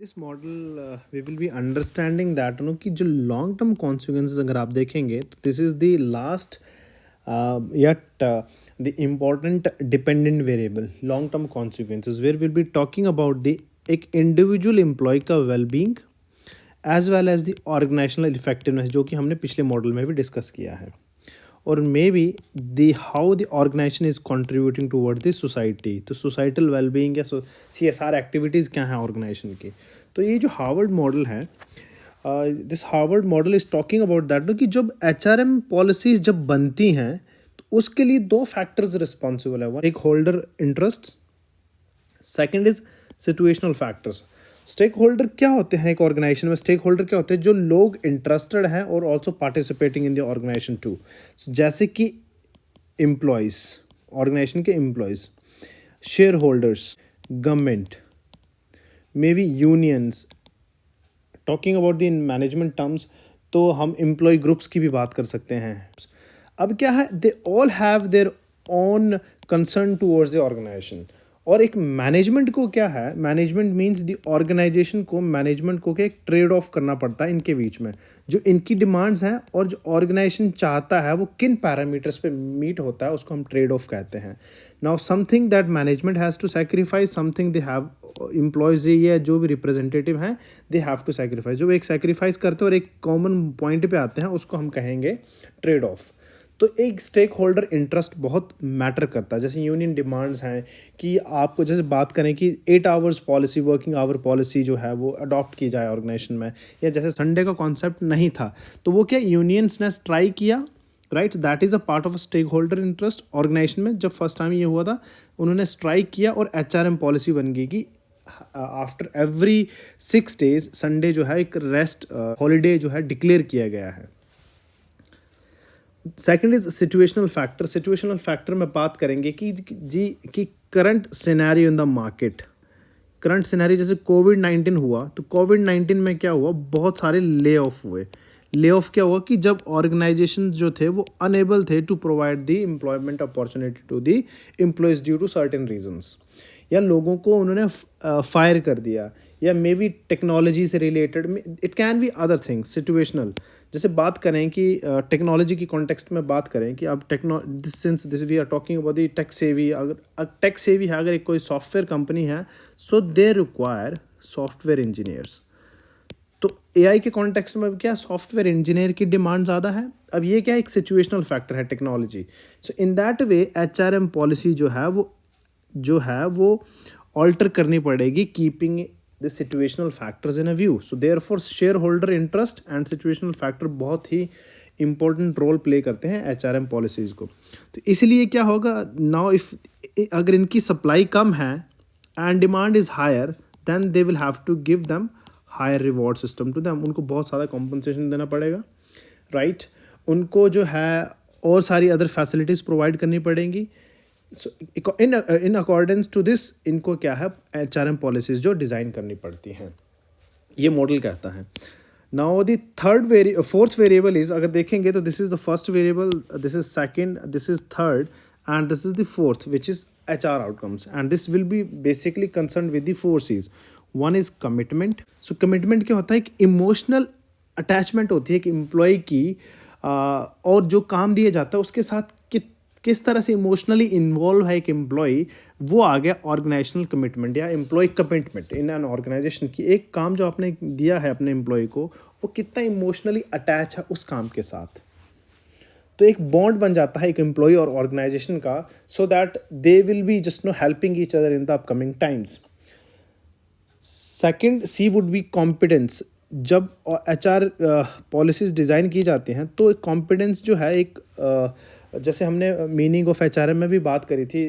This model we will be understanding that कि जो long term consequences अगर आप देखेंगे तो this is the last yet the important dependent variable long term consequences where we'll be talking about the एक individual employee का wellbeing as well as the organisational effectiveness जो कि हमने पिछले मॉडल में भी डिस्कस किया है और maybe the how the organisation is contributing toward the society तो सोसाइटल वेलबींग या CSR एक्टिविटीज़ क्या हैं ऑर्गेनाइजेशन की। तो ये जो हार्वर्ड मॉडल है this Harvard model is talking about that कि जब HRM पॉलिसीज जब बनती हैं तो उसके लिए दो फैक्टर्स रिस्पॉन्सिबल है। वन एक holder interest, second is situational factors. Stakeholder क्या होते हैं एक ऑर्गेनाइजेशन में? स्टेक होल्डर क्या होते हैं? जो लोग इंटरेस्टेड हैं और also participating in the organization too, जैसे कि एम्प्लॉयज़, ऑर्गेनाइजेशन के employees, shareholders, government, may be unions. Talking about the management terms तो हम एम्प्लॉय ग्रुप्स की भी बात कर सकते हैं। अब क्या है, they all have their own concern towards the organization. और एक मैनेजमेंट को क्या है, मैनेजमेंट मींस द ऑर्गेनाइजेशन को, मैनेजमेंट को क्या एक ट्रेड ऑफ करना पड़ता है इनके बीच में, जो इनकी डिमांड्स हैं और जो ऑर्गेनाइजेशन चाहता है वो किन पैरामीटर्स पे मीट होता है उसको हम ट्रेड ऑफ कहते हैं। Now something that management has to sacrifice, something they have employees या जो भी रिप्रेजेंटेटिव हैं दे हैव टू सैक्रिफाइस। जो एक सैक्रिफाइस करते हैं और एक कॉमन पॉइंट पे आते हैं उसको हम कहेंगे ट्रेड ऑफ। तो एक स्टेक होल्डर इंटरेस्ट बहुत मैटर करता है। जैसे यूनियन डिमांड्स हैं कि आपको, जैसे बात करें कि 8 hours policy, working hour policy जो है वो अडॉप्ट की जाए ऑर्गेनाइजेशन में, या जैसे संडे का कॉन्सेप्ट नहीं था तो वो क्या यूनियंस ने ट्राई किया, right, that is a part of a stakeholder interest. Organization में जब फर्स्ट टाइम ये हुआ था उन्होंने स्ट्राइक किया और HRM पॉलिसी बन गई कि आफ्टर एवरी 6 डेज संडे जो है एक रेस्ट हॉलीडे जो है डिक्लेयर किया गया है। Second is situational factor. Situational factor में बात करेंगे कि जी कि current scenario in the market, current scenario जैसे कोविड-19 हुआ तो कोविड-19 में क्या हुआ, बहुत सारे ले ऑफ हुए। ले ऑफ क्या हुआ कि जब ऑर्गेनाइजेशन जो थे वो अनेबल थे to provide the employment opportunity to the employees due to certain reasons, या लोगों को उन्होंने फायर कर दिया, या मे बी टेक्नोलॉजी से related, it can be other things situational. जैसे बात करें कि टेक्नोलॉजी की कॉन्टेक्स्ट में बात करें कि अब this we are talking about the tech savvy, अगर टेक सेवी है, अगर एक कोई सॉफ्टवेयर कंपनी है सो दे रिक्वायर सॉफ्टवेयर इंजीनियर्स। तो AI के कॉन्टेक्स्ट में क्या सॉफ्टवेयर इंजीनियर की डिमांड ज़्यादा है। अब ये क्या एक सिचुएशनल फैक्टर है technology. So in that way HRM policy जो है वो ऑल्टर करनी पड़ेगी keeping the situational factors in a view. So therefore share holder interest and situational factor बहुत ही इंपॉर्टेंट रोल प्ले करते हैं HRM पॉलिसीज़ को। तो इसलिए क्या होगा नाउ, इफ अगर इनकी सप्लाई कम है and demand is higher then they will have to give them higher reward system to them. उनको बहुत सारा कॉम्पनसेशन देना पड़ेगा, राइट। उनको जो है और सारी अदर फैसिलिटीज़ प्रोवाइड करनी पड़ेंगी। सो इन अकॉर्डेंस टू दिस इनको क्या है HRM पॉलिसीज़ जो डिज़ाइन करनी पड़ती हैं, ये मॉडल कहता है। Now the fourth variable is, अगर देखेंगे तो this is the first variable, this is second, this is third and this is the fourth which is HR outcomes, and this will be basically concern with the 4 C's। One is commitment. So commitment क्या होता है, एक emotional attachment होती है कि employ की और जो काम दिया जाता है उसके साथ किस तरह से इमोशनली इन्वॉल्व है एक एम्प्लॉय, वो आ गया ऑर्गेनाइजेशनल कमिटमेंट या employ commitment in an organization की। एक काम जो आपने दिया है अपने एम्प्लॉय को, वो कितना इमोशनली अटैच है उस काम के साथ। तो एक बॉन्ड बन जाता है एक एम्प्लॉय और ऑर्गेनाइजेशन का, so that they will be just no helping each other in the upcoming times. Second C would be competence. जब HR पॉलिसीज़ डिज़ाइन की जाती हैं तो एक कॉम्पिटेंस जो है एक जैसे हमने मीनिंग ऑफ HRM में भी बात करी थी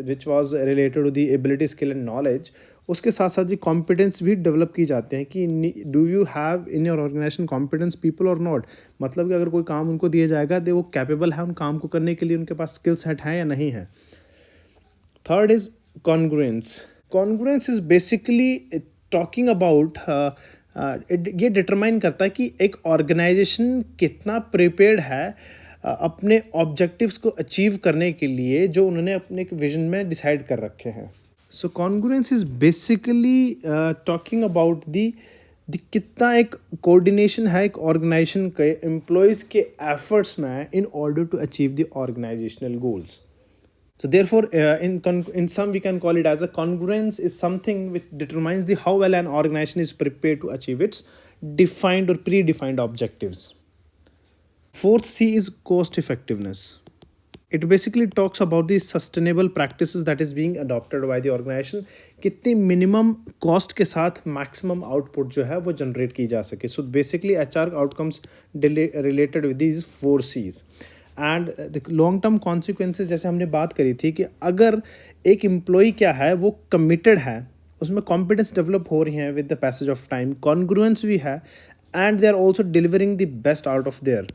which was related to the ability, skill and knowledge, उसके साथ साथ ये कॉम्पिटेंस भी डेवलप की जाते हैं कि do you have in your organization competence people और नॉट। मतलब कि अगर कोई काम उनको दिया जाएगा तो वो कैपेबल है उन काम को करने के लिए, उनके पास स्किल सेट है या नहीं है। Third is congruence. Congruence is basically talking about ये डिटरमाइन करता है कि एक ऑर्गेनाइजेशन कितना प्रिपेयर्ड है अपने ऑब्जेक्टिव्स को अचीव करने के लिए जो उन्होंने अपने विजन में डिसाइड कर रखे हैं। So congruence is basically talking about the कितना एक कोऑर्डिनेशन है एक ऑर्गेनाइजेशन के एम्प्लॉयज़ के एफर्ट्स में in order to achieve the organizational goals. So therefore, in sum, we can call it as a congruence is something which determines the how well an organization is prepared to achieve its defined or predefined objectives. Fourth C is cost effectiveness. It basically talks about the sustainable practices that is being adopted by the organization. कितनी minimum cost के साथ maximum output जो है वो generate की जा सके. So basically HR outcomes related with these 4 C's. And the long term consequences जैसे हमने बात करी थी कि अगर एक एम्प्लॉई क्या है वो कमिटेड है, उसमें कॉम्पिटेंस डेवलप हो रही हैं with the passage of time, congruence भी है and they are also delivering the best out of their,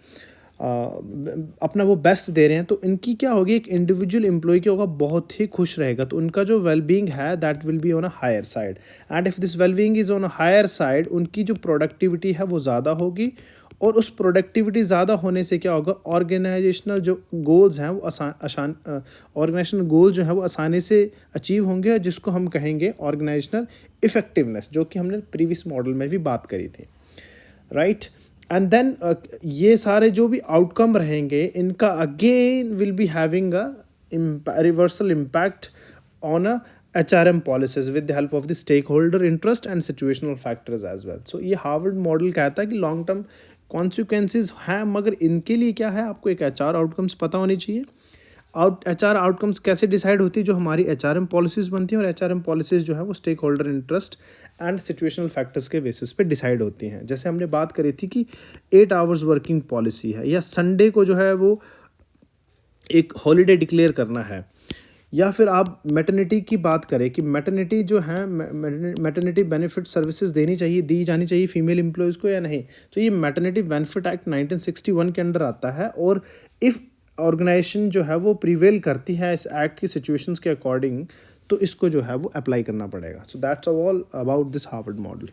अपना वो बेस्ट दे रहे हैं, तो इनकी क्या होगी, एक इंडिविजुअल एम्प्लॉय क्या होगा, बहुत ही खुश रहेगा, तो उनका जो वेलबींग है that will be on a higher side. And if this wellbeing is on a higher side, उनकी जो प्रोडक्टिविटी है वो ज़्यादा होगी, और उस प्रोडक्टिविटी ज़्यादा होने से क्या होगा, ऑर्गेनाइजेशनल जो गोल्स हैं वो ऑर्गेनाइजेशनल गोल जो है वो आसानी से अचीव होंगे, जिसको हम कहेंगे ऑर्गेनाइजेशनल इफ़ेक्टिवनेस, जो कि हमने प्रीवियस मॉडल में भी बात करी थी, राइट. एंड देन ये सारे जो भी आउटकम रहेंगे इनका again will be having a reversal impact on a HRM policies with the help of the stakeholder interest and situational factors as well. So ये हार्वर्ड मॉडल कहता है कि लॉन्ग टर्म कॉन्सिक्वेंसेज हैं, मगर इनके लिए क्या है, आपको एक HR आउटकम्स पता होनी चाहिए. HR आउटकम्स कैसे डिसाइड होती है, जो हमारी HRM पॉलिसीज़ बनती हैं, और HRM पॉलिसीज़ जो है वो stakeholder interest and situational factors के बेसिस पे डिसाइड होती हैं. जैसे हमने बात करी थी कि 8 आवर्स वर्किंग पॉलिसी है, या संडे को जो है वो एक हॉलीडे डिक्लेयर करना है, या फिर आप मैटरनिटी की बात करें कि मैटरनिटी जो है मैटरनिटी बेनिफिट सर्विसेज दी जानी चाहिए फीमेल एम्प्लॉयज़ को या नहीं. तो ये मैटरनिटी बेनिफिट एक्ट 1961 के अंडर आता है, और इफ़ ऑर्गेनाइजेशन जो है वो प्रिवेल करती है इस एक्ट की सिचुएशंस के अकॉर्डिंग, तो इसको जो है वो अप्लाई करना पड़ेगा. So that's all about this Harvard model.